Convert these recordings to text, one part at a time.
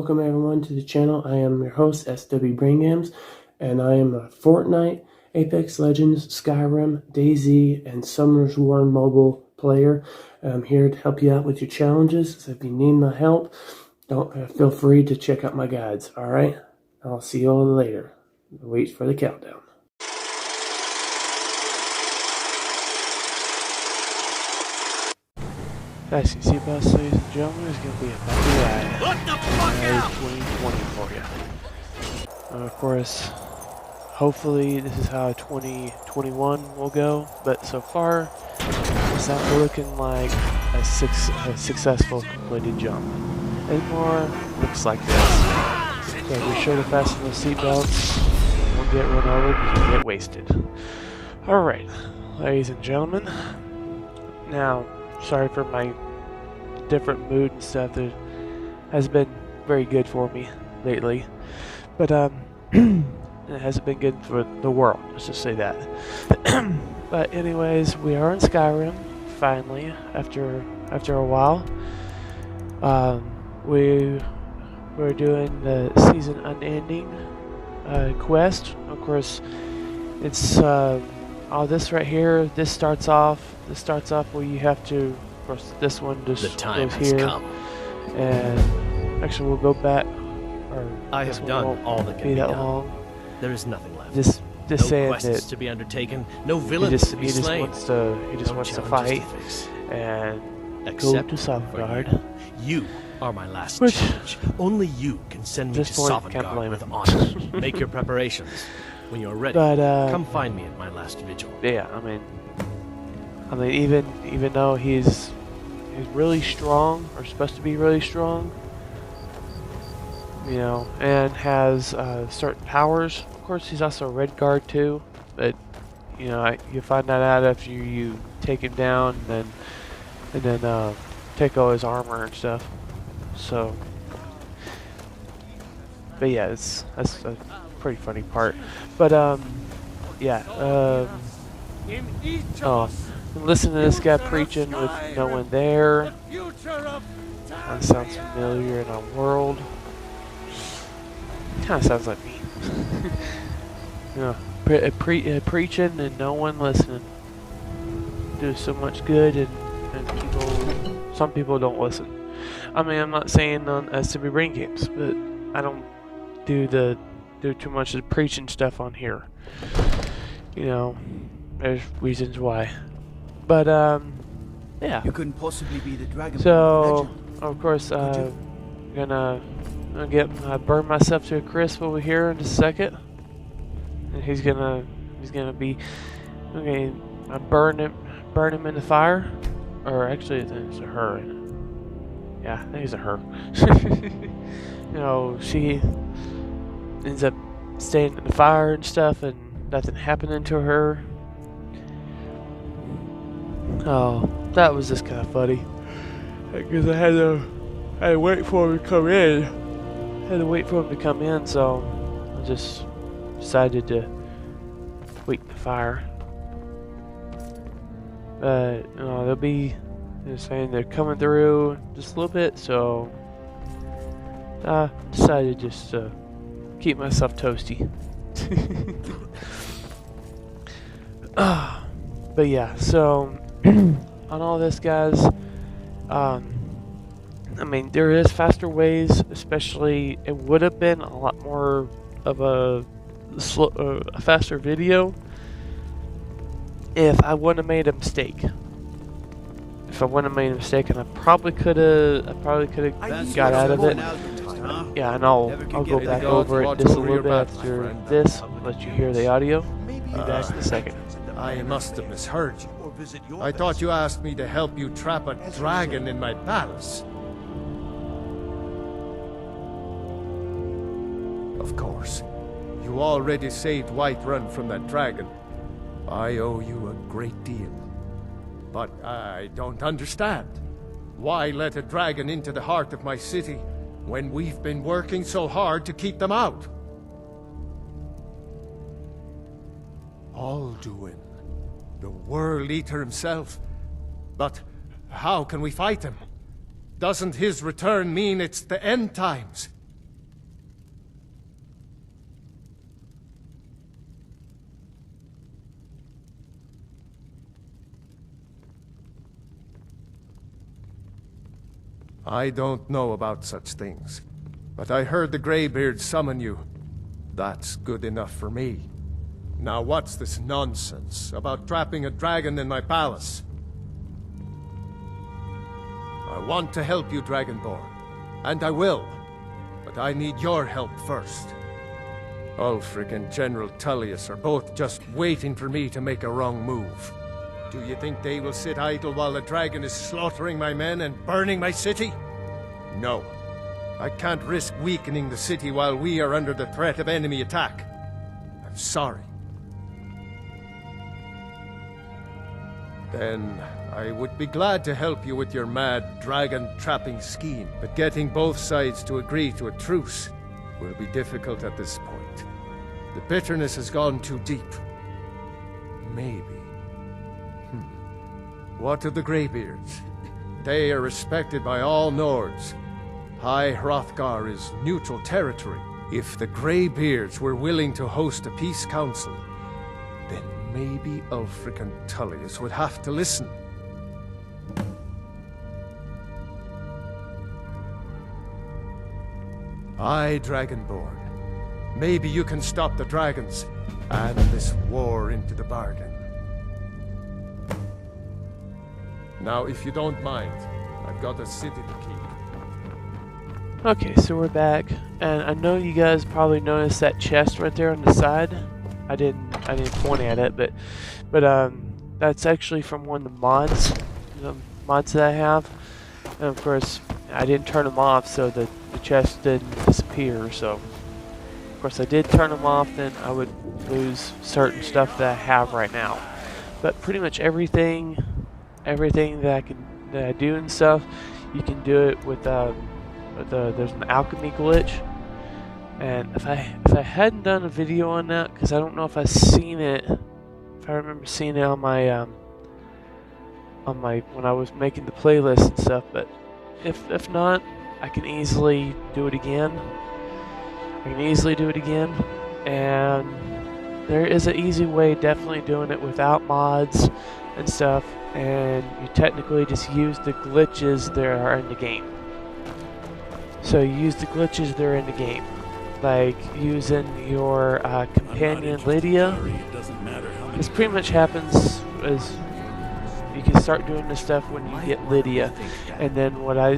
welcome everyone to the channel. I am your host, SWBrainGames, and I am a Fortnite, Apex Legends, Skyrim, DayZ, and Summer's War mobile player. I'm here to help you out with your challenges. So if you need my help, don't feel free to check out my guides. Alright? I'll see you all later. Wait for the countdown. As you see, boss, ladies and gentlemen, it's going to be a bumpy ride. What the fuck out? 2020 for you. And of course, hopefully this is how 2021 will go, but so far, it's not looking like a successful completed jump. Anymore, looks like this. So be sure to fasten those seatbelts. You won't get run over because you'll get wasted. Alright, ladies and gentlemen. Now, sorry for my different mood and stuff. That has been very good for me lately, but it hasn't been good for the world. Let's just say that. But anyways, we are in Skyrim finally after a while. We're doing the season Unending quest. Of course, it's all this right here. This starts off where you have to. Of course, this one just the time goes has here, come. and actually we'll go back. Or I have done all that can be that done. long. There is nothing left. Just no saying quests that to be undertaken. No villains to be slain. He just wants to fight and go to Sovngarde. You are my last Which, challenge. Only you can send me to Sovngarde with honor. Make your preparations. When you're ready, but, come find me at my last vigil. Yeah, I mean, even though he's really strong, or supposed to be really strong, you know, and has certain powers. Of course, he's also a red guard too, but you know, you find that out after you take him down and then take all his armor and stuff. So, but yeah, that's a pretty funny part. But yeah. Listen to this guy preaching with no one there. That sounds familiar in our world. Kind of sounds like me. You know, preaching and no one listening. Do so much good and some people don't listen. I mean, I'm not saying on SWBrainGames, but I don't do too much of the preaching stuff on here. You know, there's reasons why. But yeah. You couldn't possibly be the dragon. So of course, gonna burn myself to a crisp over here in just a second, and he's gonna be okay. I burn him in the fire, or actually, I think it's a her. Yeah, I think it's a her. You know, she ends up staying in the fire and stuff, and nothing happening to her. Oh, that was just kind of funny. Because I had to wait for him to come in. So I just decided to wait in the fire. But you know, they're saying they're coming through just a little bit, so I decided just to keep myself toasty. But yeah, so on all this, guys, I mean, there is faster ways. Especially, it would have been a lot more of a faster video if I wouldn't have made a mistake. If I wouldn't have made a mistake, and I probably could have got out of it. Yeah, and I'll go back over it just a little bit after this. Let you hear the audio. Be back in a second. I must have misheard you. I thought you asked me to help you trap a dragon in my palace. Of course. You already saved Whiterun from that dragon. I owe you a great deal. But I don't understand. Why let a dragon into the heart of my city when we've been working so hard to keep them out? Alduin, the World Eater himself. But how can we fight him? Doesn't his return mean it's the end times? I don't know about such things, but I heard the Greybeard summon you. That's good enough for me. Now what's this nonsense about trapping a dragon in my palace? I want to help you, Dragonborn, and I will, but I need your help first. Ulfric and General Tullius are both just waiting for me to make a wrong move. Do you think they will sit idle while the dragon is slaughtering my men and burning my city? No. I can't risk weakening the city while we are under the threat of enemy attack. I'm sorry. Then I would be glad to help you with your mad dragon-trapping scheme, but getting both sides to agree to a truce will be difficult at this point. The bitterness has gone too deep. Maybe. What of the Greybeards? They are respected by all Nords. High Hrothgar is neutral territory. If the Greybeards were willing to host a peace council, then maybe Ulfric and Tullius would have to listen. Aye, Dragonborn. Maybe you can stop the dragons, and this war into the bargain. Now, if you don't mind, I've got a city to keep. Okay, so we're back, and I know you guys probably noticed that chest right there on the side. I didn't point at it, but that's actually from one of the mods that I have. And of course, I didn't turn them off, so the chest didn't disappear. So, of course, I did turn them off, then I would lose certain stuff that I have right now. But pretty much everything that I do and stuff, you can do it with there's an alchemy glitch. And if I hadn't done a video on that, because I don't know if I remember seeing it on my when I was making the playlist and stuff, but if not, I can easily do it again. And there is an easy way, definitely doing it without mods and stuff, and you technically just use the glitches that are in the game. So you use the glitches that are in the game, like using your companion Lydia. This pretty much happens as you can start doing this stuff when you get Lydia, and then what I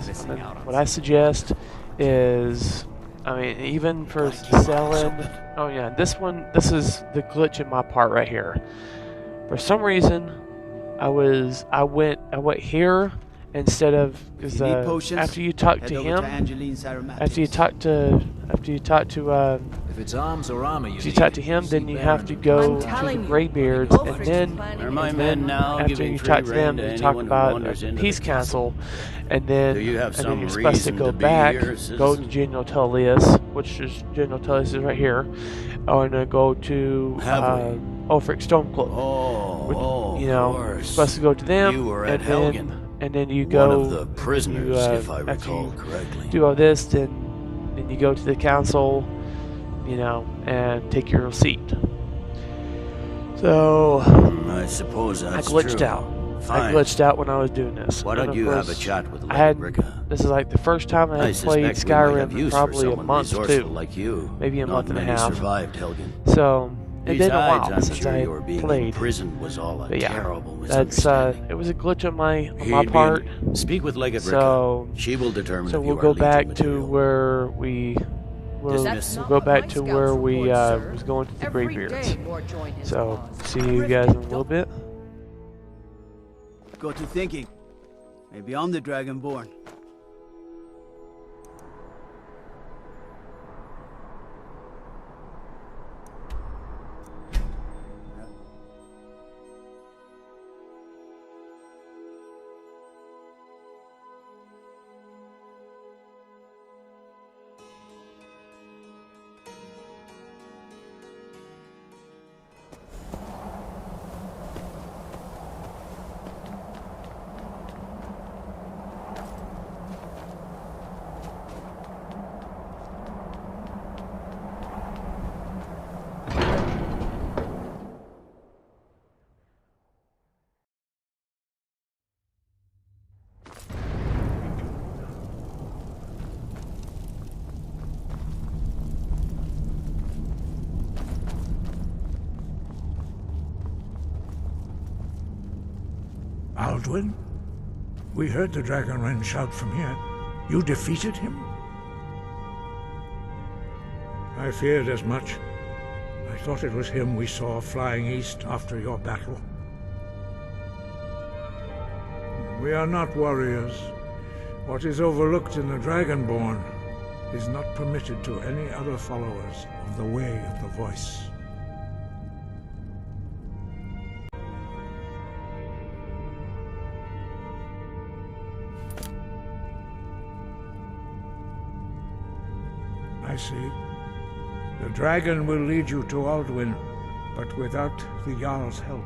suggest is, I mean, even for selling. Oh yeah, this is the glitch in my part right here. For some reason, I went here instead of, because after you talk to him, after you talk to if it's arms or armor, if you talk to him, then you have to go to the Greybeards, and then after you talk to them, you talk about a peace council, and then you're supposed to go back, go to General Tullius, which is General Tullius is right here, and go to Ulfric Stormcloak. You're supposed to go to them, and then you go. One of the prisoners, if I recall correctly. Do all this, then you go to the council, and take your seat. So I suppose that's I glitched true. out. Fine. I glitched out when I was doing this. Why don't you have a chat with Ricka? This is like the first time I had played Skyrim in probably a month too. Like you. Maybe a month and a half. Survived, Helgen. So it been a while I'm since sure I your being played. In prison was all a But yeah, terrible that's misunderstanding. it was a glitch on my part. Speak with Legate So Ricka. She will determine. So if we'll you go are back legion to material. where we. We'll go back to where we was going to the Greybeards. So see you guys in a little bit. Got to thinking. Maybe I'm the Dragonborn. Alduin? We heard the Dragonren shout from here. You defeated him? I feared as much. I thought it was him we saw flying east after your battle. We are not warriors. What is overlooked in the Dragonborn is not permitted to any other followers of the Way of the Voice. I see. The dragon will lead you to Alduin, but without the Jarl's help.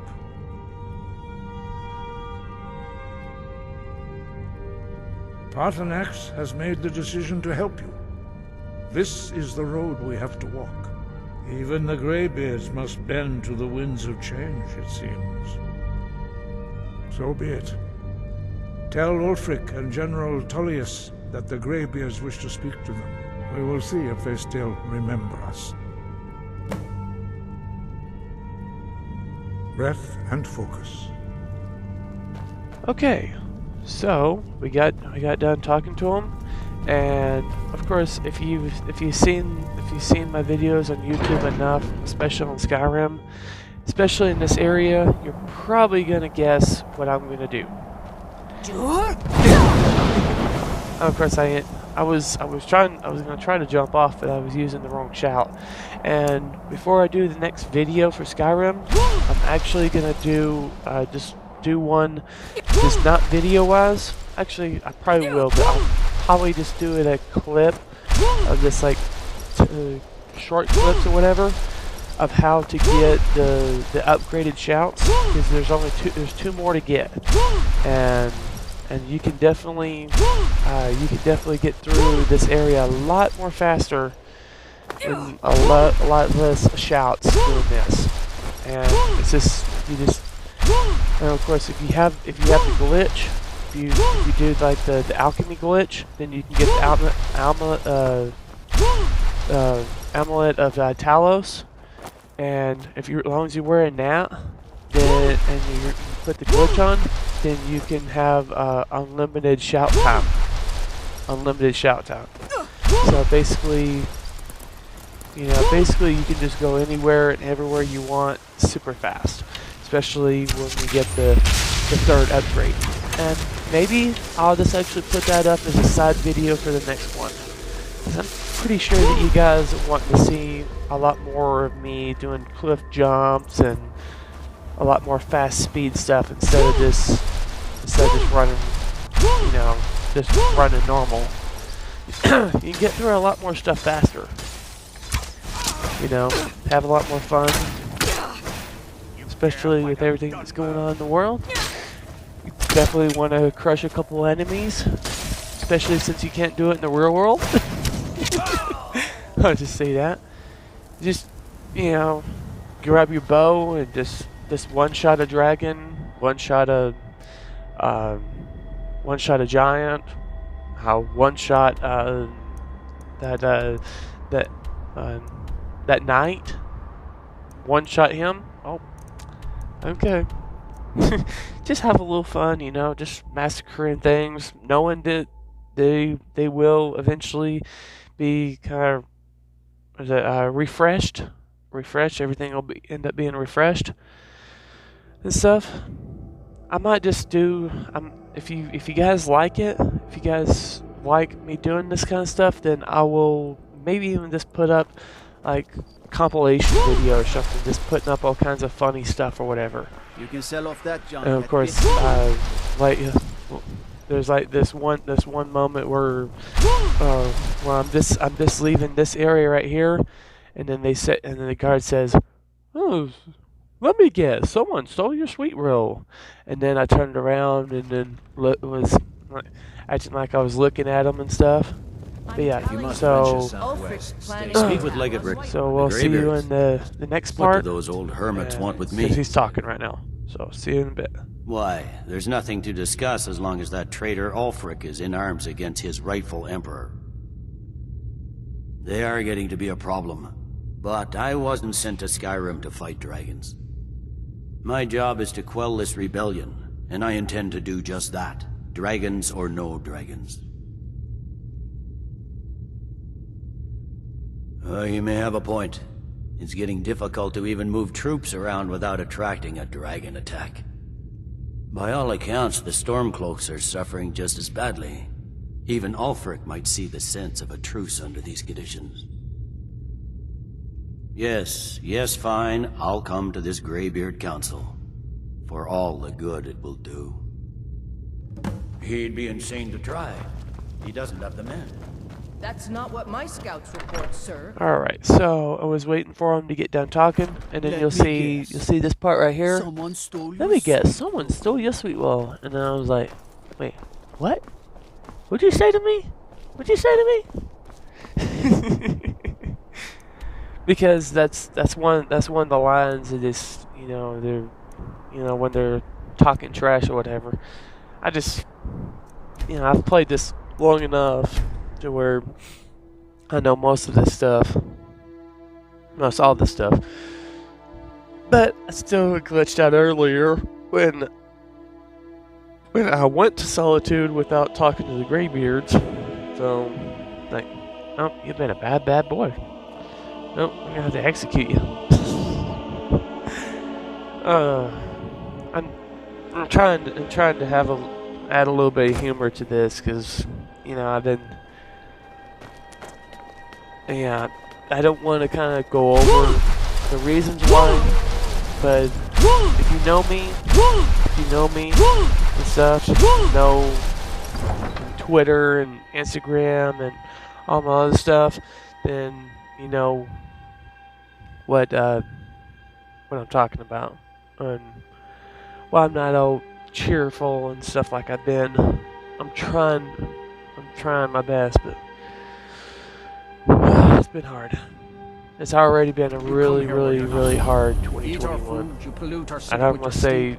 Paarthurnax has made the decision to help you. This is the road we have to walk. Even the Greybeards must bend to the winds of change, it seems. So be it. Tell Ulfric and General Tullius that the Greybeards wish to speak to them. We will see if they still remember us. Breath and focus. Okay, so we got done talking to him, and of course, if you've seen my videos on YouTube enough, especially on Skyrim, especially in this area, you're probably gonna guess what I'm gonna do. Of course, I was gonna try to jump off, but I was using the wrong shout. And before I do the next video for Skyrim, I'm actually gonna do just do one, just not video-wise. Actually, I probably will, but I'll probably just do it a clip of this, like short clips or whatever, of how to get the upgraded shouts, because there's two more to get, and you can definitely get through this area a lot more faster and a lot less shouts doing this. And it's just and of course, if you have the glitch, if you do like the alchemy glitch, then you can get the amulet of Talos, and as long as you're wearing that, then and you put the glitch on, then you can have unlimited shout time. So basically, you can just go anywhere and everywhere you want super fast, especially when we get the third upgrade. And maybe I'll just actually put that up as a side video for the next one, because I'm pretty sure that you guys want to see a lot more of me doing cliff jumps and a lot more fast speed stuff instead of just running, just running normal. You can get through a lot more stuff faster. Have a lot more fun, especially with everything that's going on in the world. You definitely want to crush a couple enemies, especially since you can't do it in the real world. I'll just say that. Just, grab your bow and just one-shot a dragon, one-shot a giant, one-shot that knight, one-shot him. Oh, okay. Just have a little fun, just massacring things, knowing that they will eventually be kind of refreshed. Everything will end up being refreshed and stuff. I might just do. If you guys like it, if you guys like me doing this kind of stuff, then I will maybe even just put up like a compilation video or something, just putting up all kinds of funny stuff or whatever. You can sell off that junk. And of course, there's like this one moment where I'm just leaving this area right here, and then the guard says, "Oh, let me guess, someone stole your sweet roll." And then I turned around and then was acting like I was looking at him and stuff. But yeah, so Speak with Legate Rick. So we'll see you in the next part. What do those old hermits want with me? He's talking right now, so see you in a bit. Why, there's nothing to discuss as long as that traitor Ulfric is in arms against his rightful emperor. They are getting to be a problem, but I wasn't sent to Skyrim to fight dragons. My job is to quell this rebellion and I intend to do just that. Dragons or no dragons. You may have a point. It's getting difficult to even move troops around without attracting a dragon attack. By all accounts, the Stormcloaks are suffering just as badly. Even Ulfric might see the sense of a truce under these conditions. Yes, fine, I'll come to this Greybeard Council. For all the good it will do. He'd be insane to try. He doesn't have the men. That's not what my scouts report, sir. Alright, so I was waiting for him to get done talking, and then you'll see this part right here. Someone stole Let me guess, someone stole your sweet well. And then I was like, wait, what? What'd you say to me? What'd you say to me? Because that's one of the lines that is, they're, when they're talking trash or whatever. I just, I've played this long enough to where I know most of this stuff, most all this stuff. But I still glitched out earlier when I went to Solitude without talking to the Greybeards. So, like, oh, you've been a bad boy. Nope, I'm gonna have to execute you. I'm trying to add a little bit of humor to this, because I've been, I don't want to kind of go over the reasons why, but if you know me and stuff, Twitter and Instagram and all my other stuff, then you know what I'm talking about. And while I'm not all cheerful and stuff like I've been, I'm trying my best, but it's been hard. It's already been a really hard 2021. I don't want to say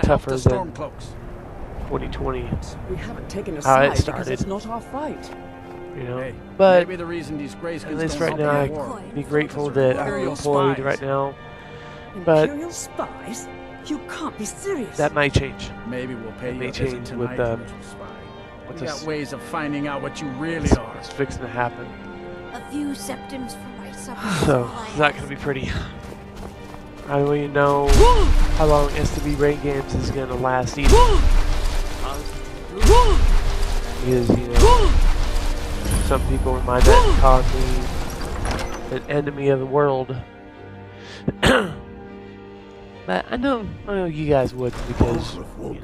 tougher than 2020. We haven't taken a How it side started. because it's not our fight. Hey, But maybe the reason these Greys at least right now, I can be grateful that I'm employed right now. But Imperial spies? You can't be serious. that might change. Maybe we'll pay It you may a visit change tonight, with, little spy. with We this- got ways of finding out what you really are. It's fixing to happen. A few septims for my supper. So, it's not going to be pretty. I don't even know how long SWBrainGames is going to last either. Because, some people might not call me an enemy of the world. But I know you guys would, because you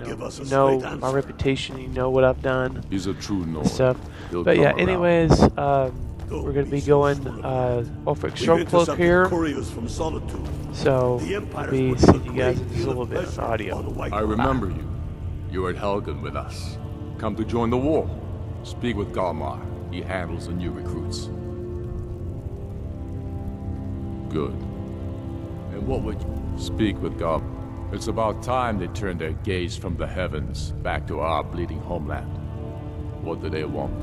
know my reputation, you know what I've done. He's a true Nord. And stuff. He'll But yeah, come around. anyways, we're gonna be going Ulfric Stormcloak here. So we'll be seeing you guys in just a little bit on audio. I remember you. You were at Helgen with us. Come to join the war. Speak with Galmar. He handles the new recruits. Good. And what would you... Speak with Galmar. It's about time they turned their gaze from the heavens back to our bleeding homeland. What do they want?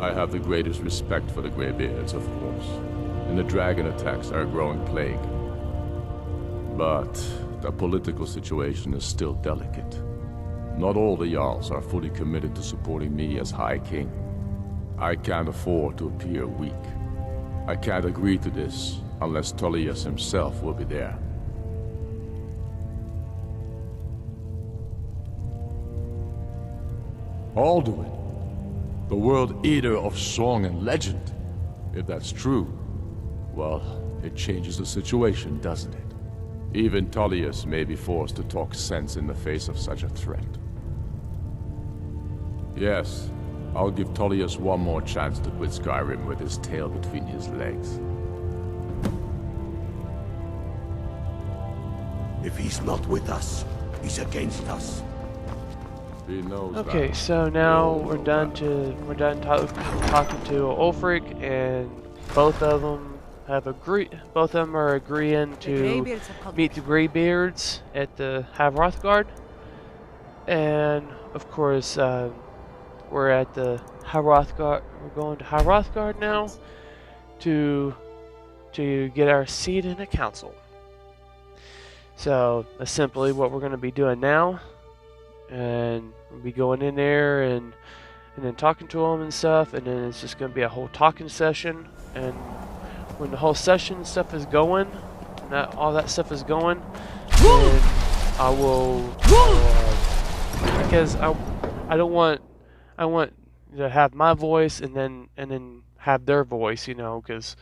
I have the greatest respect for the Greybeards, of course, and the dragon attacks are a growing plague. But the political situation is still delicate. Not all the Jarls are fully committed to supporting me as High King. I can't afford to appear weak. I can't agree to this unless Tullius himself will be there. Alduin, the world eater of song and legend. If that's true, well, it changes the situation, doesn't it? Even Tullius may be forced to talk sense in the face of such a threat. Yes, I'll give Tullius one more chance to quit Skyrim with his tail between his legs. If he's not with us, he's against us. He knows Okay, that. so now we're done talking to Ulfric, and both of them are agreeing to meet the Greybeards at the Hrothgar. And of course, we're at the Hrothgar. We're going to Hrothgar now to get our seat in the council. So that's simply what we're going to be doing now, and we'll be going in there and then talking to them and stuff, and then it's just going to be a whole talking session. And when the whole session stuff is going, and all that stuff is going, then I will, because I want to have my voice and then have their voice, you know, because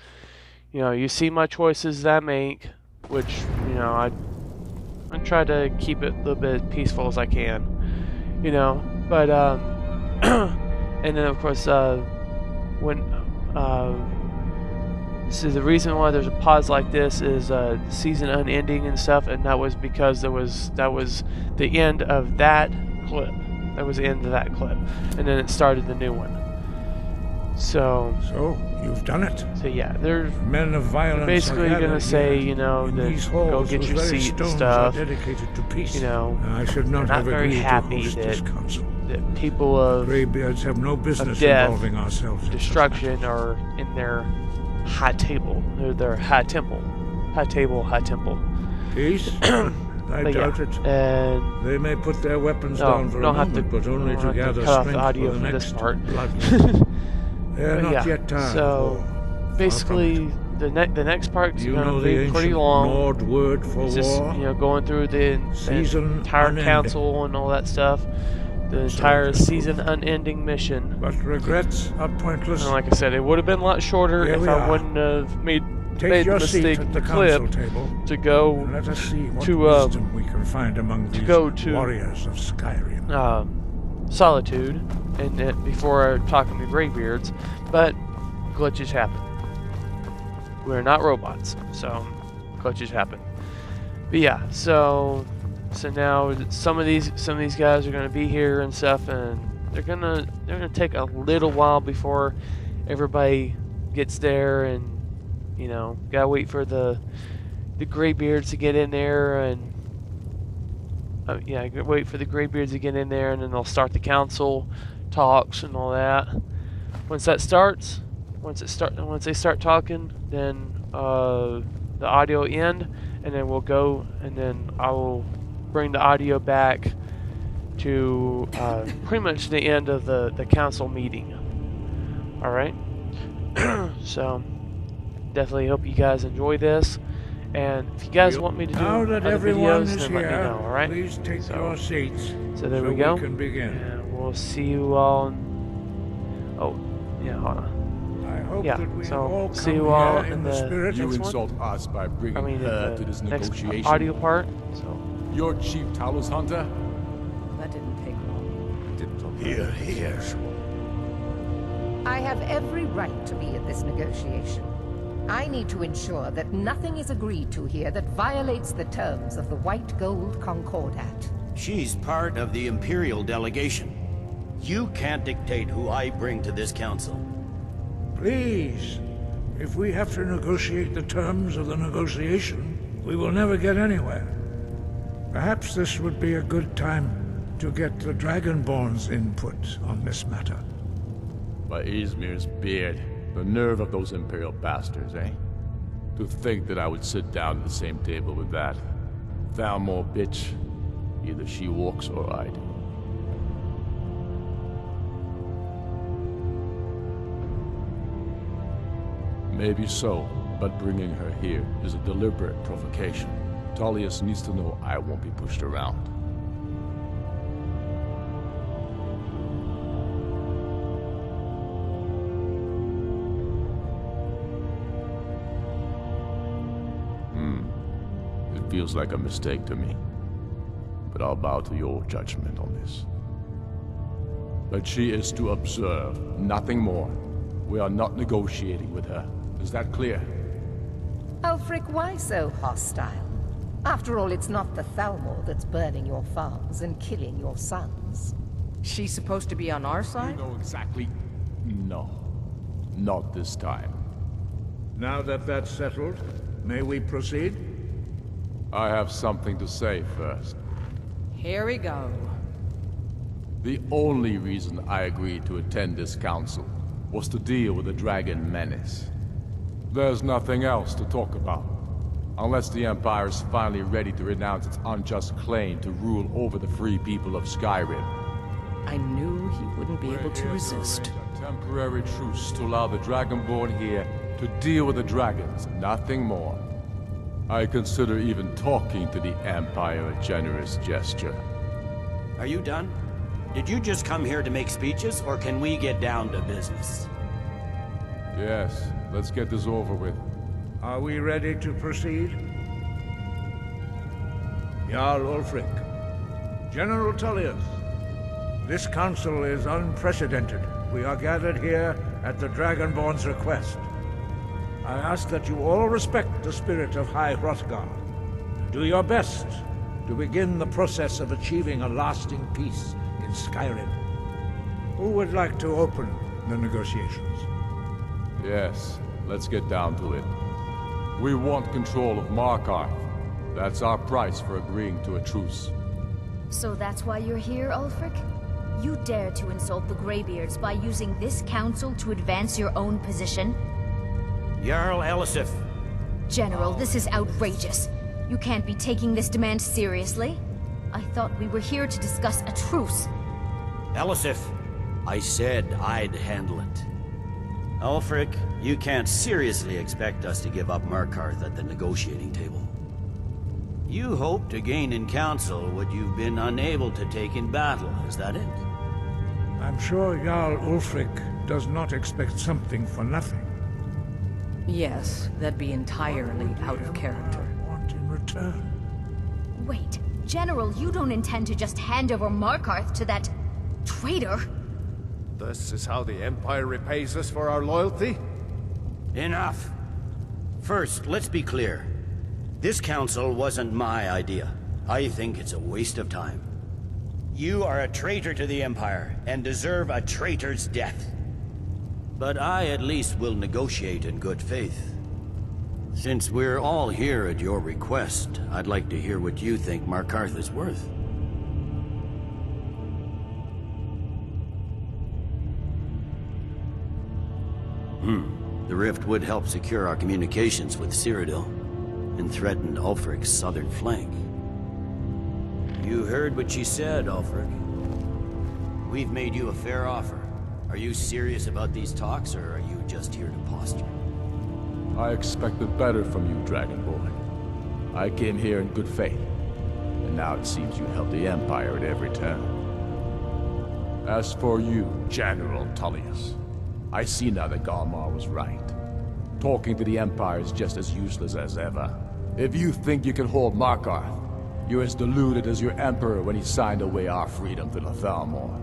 you see my choices that I make, which I try to keep it a little bit peaceful as I can, but and then of course when so the reason why there's a pause like this is season unending and stuff, and that was because that was the end of that clip. That was the end of that clip, and then it started the new one. So you've done it. So yeah, they're men of violence. Basically gonna say, that go get your seat and stuff. Dedicated to peace. I should not have very agreed happy to host this council. that people of Greybeards have no business death, involving ourselves. Destruction are in their high table. They're their high temple. High table, high temple. Peace? I doubt it. And they may put their weapons down for a moment, but only to gather cut off strength the audio for the from next this part. They're not yet tired. So basically, the next part is going to be pretty long. Nord word for it's just war? Going through the entire unending. council and all that stuff. The entire season unending mission. But regrets are pointless. And like I said, it would have been a lot shorter if I wouldn't have made the mistake at the clip table to go let us see what to wisdom we can find among these warriors of Skyrim. Solitude, and before talking to Greybeards, but glitches happen. We're not robots, so glitches happen. But yeah, so now some of these guys are gonna be here and stuff, and they're gonna take a little while before everybody gets there, and gotta wait for the Greybeards to get in there, and wait for the Greybeards to get in there, and then they'll start the council talks and all that. Once they start talking, then the audio will end, and then we'll go, and then I will bring the audio back to pretty much the end of the council meeting. All right. So definitely hope you guys enjoy this. And if you guys want me to do other videos, then let me know, alright? Please take your seats. So there we go. We can begin. And we'll see you all hold on. I hope that we all come see you all in the spirit. You insult us by bringing her to this negotiation. Audio part. So you're Chief Talos Hunter? That didn't take long. Here. I have every right to be at this negotiation. I need to ensure that nothing is agreed to here that violates the terms of the White Gold Concordat. She's part of the Imperial delegation. You can't dictate who I bring to this council. Please, if we have to negotiate the terms of the negotiation, we will never get anywhere. Perhaps this would be a good time to get the Dragonborn's input on this matter. By Izmir's beard. The nerve of those Imperial bastards, eh? To think that I would sit down at the same table with that. Thalmor bitch. Either she walks or I do. Maybe so, but bringing her here is a deliberate provocation. Tullius needs to know I won't be pushed around. Feels like a mistake to me, but I'll bow to your judgment on this. But she is to observe, nothing more. We are not negotiating with her. Is that clear? Ulfric, why so hostile? After all, it's not the Thalmor that's burning your farms and killing your sons. She's supposed to be on our side? You know exactly. No. Not this time. Now that that's settled, may we proceed? I have something to say first. Here we go. The only reason I agreed to attend this council was to deal with the dragon menace. There's nothing else to talk about. Unless the Empire is finally ready to renounce its unjust claim to rule over the free people of Skyrim. I knew he wouldn't be able to resist. A temporary truce to allow the Dragonborn here to deal with the dragons, nothing more. I consider even talking to the Empire a generous gesture. Are you done? Did you just come here to make speeches, or can we get down to business? Yes, let's get this over with. Are we ready to proceed? Jarl Ulfric, General Tullius, this council is unprecedented. We are gathered here at the Dragonborn's request. I ask that you all respect the spirit of High Hrothgar. Do your best to begin the process of achieving a lasting peace in Skyrim. Who would like to open the negotiations? Yes, let's get down to it. We want control of Markarth. That's our price for agreeing to a truce. So that's why you're here, Ulfric? You dare to insult the Greybeards by using this council to advance your own position? Jarl Elisif. General, this is outrageous. You can't be taking this demand seriously. I thought we were here to discuss a truce. Elisif, I said I'd handle it. Ulfric, you can't seriously expect us to give up Markarth at the negotiating table. You hope to gain in council what you've been unable to take in battle, is that it? I'm sure Jarl Ulfric does not expect something for nothing. Yes, that'd be entirely out of character. Want in return? Wait, General, you don't intend to just hand over Markarth to that traitor? This is how the Empire repays us for our loyalty? Enough. First, let's be clear. This council wasn't my idea. I think it's a waste of time. You are a traitor to the Empire, and deserve a traitor's death. But I at least will negotiate in good faith. Since we're all here at your request, I'd like to hear what you think Markarth is worth. The rift would help secure our communications with Cyrodiil, and threaten Ulfric's southern flank. You heard what she said, Ulfric. We've made you a fair offer. Are you serious about these talks, or are you just here to posture? I expected better from you, Dragonborn. I came here in good faith, and now it seems you help the Empire at every turn. As for you, General Tullius, I see now that Galmar was right. Talking to the Empire is just as useless as ever. If you think you can hold Markarth, you're as deluded as your Emperor when he signed away our freedom to the Thalmor.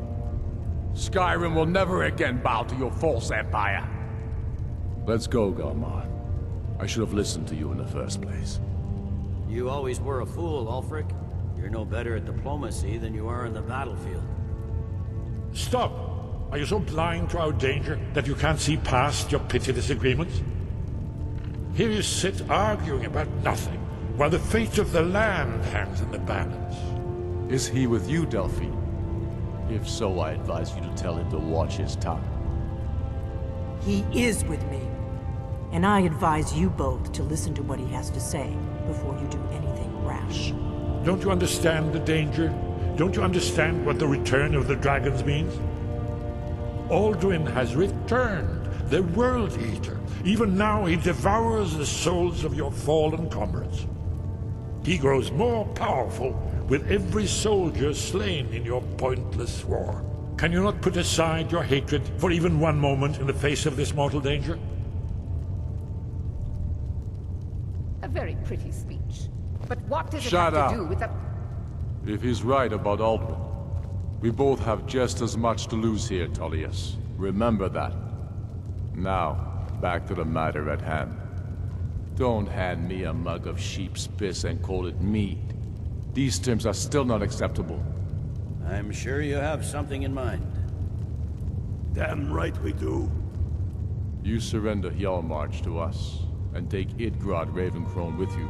Skyrim will never again bow to your false empire. Let's go, Galmar. I should have listened to you in the first place. You always were a fool, Ulfric. You're no better at diplomacy than you are in the battlefield. Stop! Are you so blind to our danger that you can't see past your petty disagreements? Here you sit arguing about nothing, while the fate of the land hangs in the balance. Is he with you, Delphine? If so, I advise you to tell him to watch his tongue. He is with me. And I advise you both to listen to what he has to say before you do anything rash. Don't you understand the danger? Don't you understand what the return of the dragons means? Alduin has returned, the World Eater. Even now he devours the souls of your fallen comrades. He grows more powerful with every soldier slain in your pointless war. Can you not put aside your hatred for even one moment in the face of this mortal danger? A very pretty speech. But what does it Shut have up. to do with the... If he's right about Alduin, we both have just as much to lose here, Tullius. Remember that. Now, back to the matter at hand. Don't hand me a mug of sheep's piss and call it mead. These terms are still not acceptable. I'm sure you have something in mind. Damn right we do. You surrender Hjalmarch to us, and take Idgrod Ravencrone with you.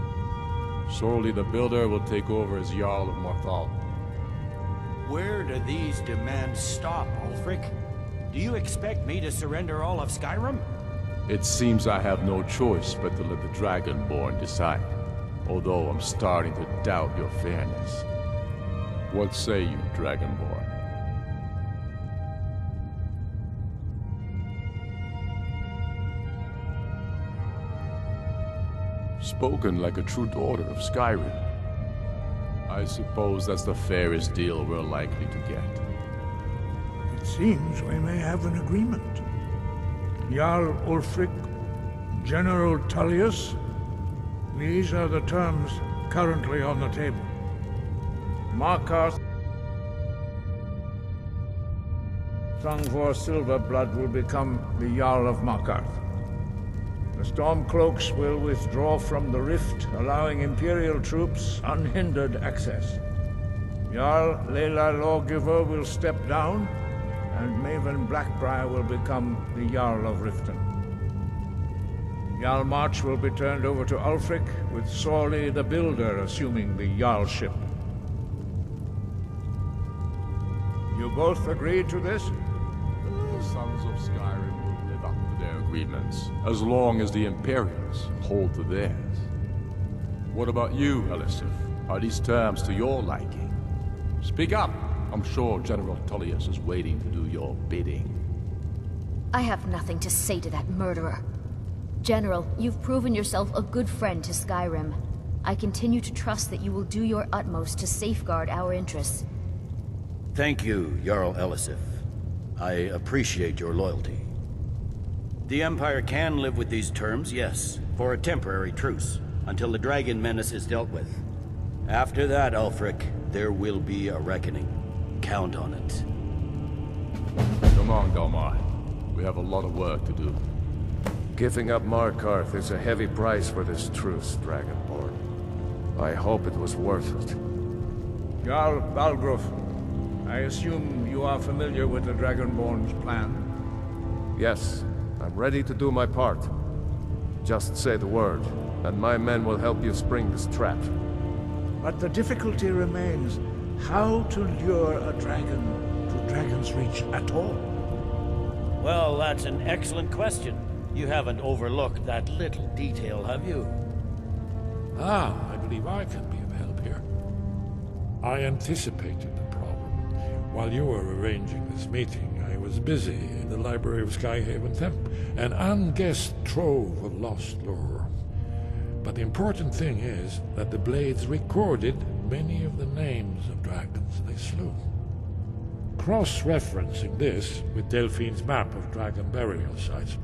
Sorli the Builder will take over as Jarl of Morthal. Where do these demands stop, Ulfric? Do you expect me to surrender all of Skyrim? It seems I have no choice but to let the Dragonborn decide. although I'm starting to doubt your fairness. What say you, Dragonborn? Spoken like a true daughter of Skyrim. I suppose that's the fairest deal we're likely to get. It seems we may have an agreement. Jarl Ulfric, General Tullius, these are the terms currently on the table. Markarth Thungvor Silverblood will become the Jarl of Markarth. The Stormcloaks will withdraw from the rift, allowing Imperial troops unhindered access. Jarl Layla Lawgiver will step down, and Maven Blackbriar will become the Jarl of Riften. Jarl March will be turned over to Ulfric, with Sorley the Builder assuming the Jarlship. You both agree to this? The Sons of Skyrim will live up to their agreements, as long as the Imperials hold to theirs. What about you, Elisif? Are these terms to your liking? Speak up! I'm sure General Tullius is waiting to do your bidding. I have nothing to say to that murderer. General, you've proven yourself a good friend to Skyrim. I continue to trust that you will do your utmost to safeguard our interests. Thank you, Jarl Elisif. I appreciate your loyalty. The Empire can live with these terms, yes, for a temporary truce, until the dragon menace is dealt with. After that, Ulfric, there will be a reckoning. Count on it. Come on, Galmar. We have a lot of work to do. Giving up Markarth is a heavy price for this truce, Dragonborn. I hope it was worth it. Jarl Balgruf, I assume you are familiar with the Dragonborn's plan? Yes, I'm ready to do my part. Just say the word, and my men will help you spring this trap. But the difficulty remains how to lure a dragon to Dragon's Reach at all. Well, that's an excellent question. You haven't overlooked that little detail, have you? Ah, I believe I can be of help here. I anticipated the problem. While you were arranging this meeting, I was busy in the library of Skyhaven Temp, an unguessed trove of lost lore. But the important thing is that the Blades recorded many of the names of dragons they slew. Cross-referencing this with Delphine's map of dragon burial sites,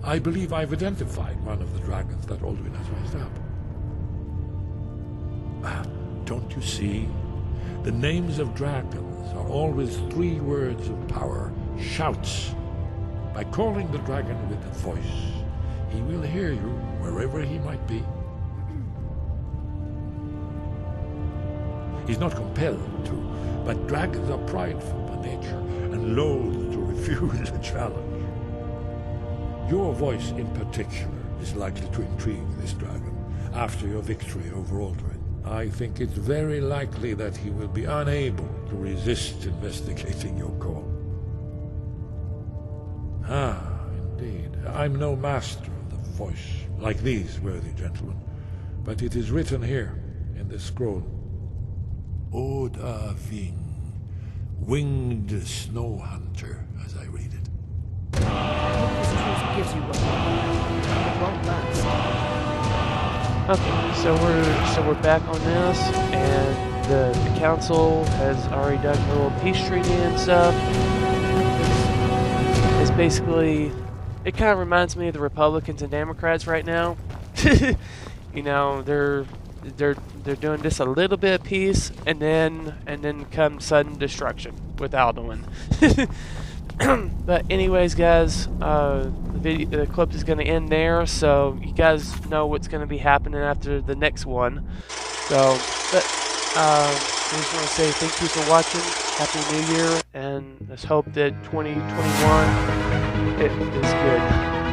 I believe I've identified one of the dragons that Alduin has raised up. Don't you see? The names of dragons are always 3 words of power, shouts. By calling the dragon with a voice, he will hear you wherever he might be. He's not compelled to, but dragons are prideful by nature and loath to refuse a challenge. Your voice in particular is likely to intrigue this dragon after your victory over Alduin. I think it's very likely that he will be unable to resist investigating your call. Ah, indeed. I'm no master of the voice, like these worthy gentlemen, but it is written here in this scroll. Oda Ving, winged snow hunter, as I read it. I hope this truce gives you what you want. It won't last. Okay, so we're back on this, and the council has already done a little peace treaty and stuff. It's basically, it kind of reminds me of the Republicans and Democrats right now. You know, they're doing just a little bit of peace, and then comes sudden destruction with Alduin. But anyways, guys, the clip is going to end there, so you guys know what's going to be happening after the next one. So, but I just want to say thank you for watching. Happy New Year, and let's hope that 2021 is good.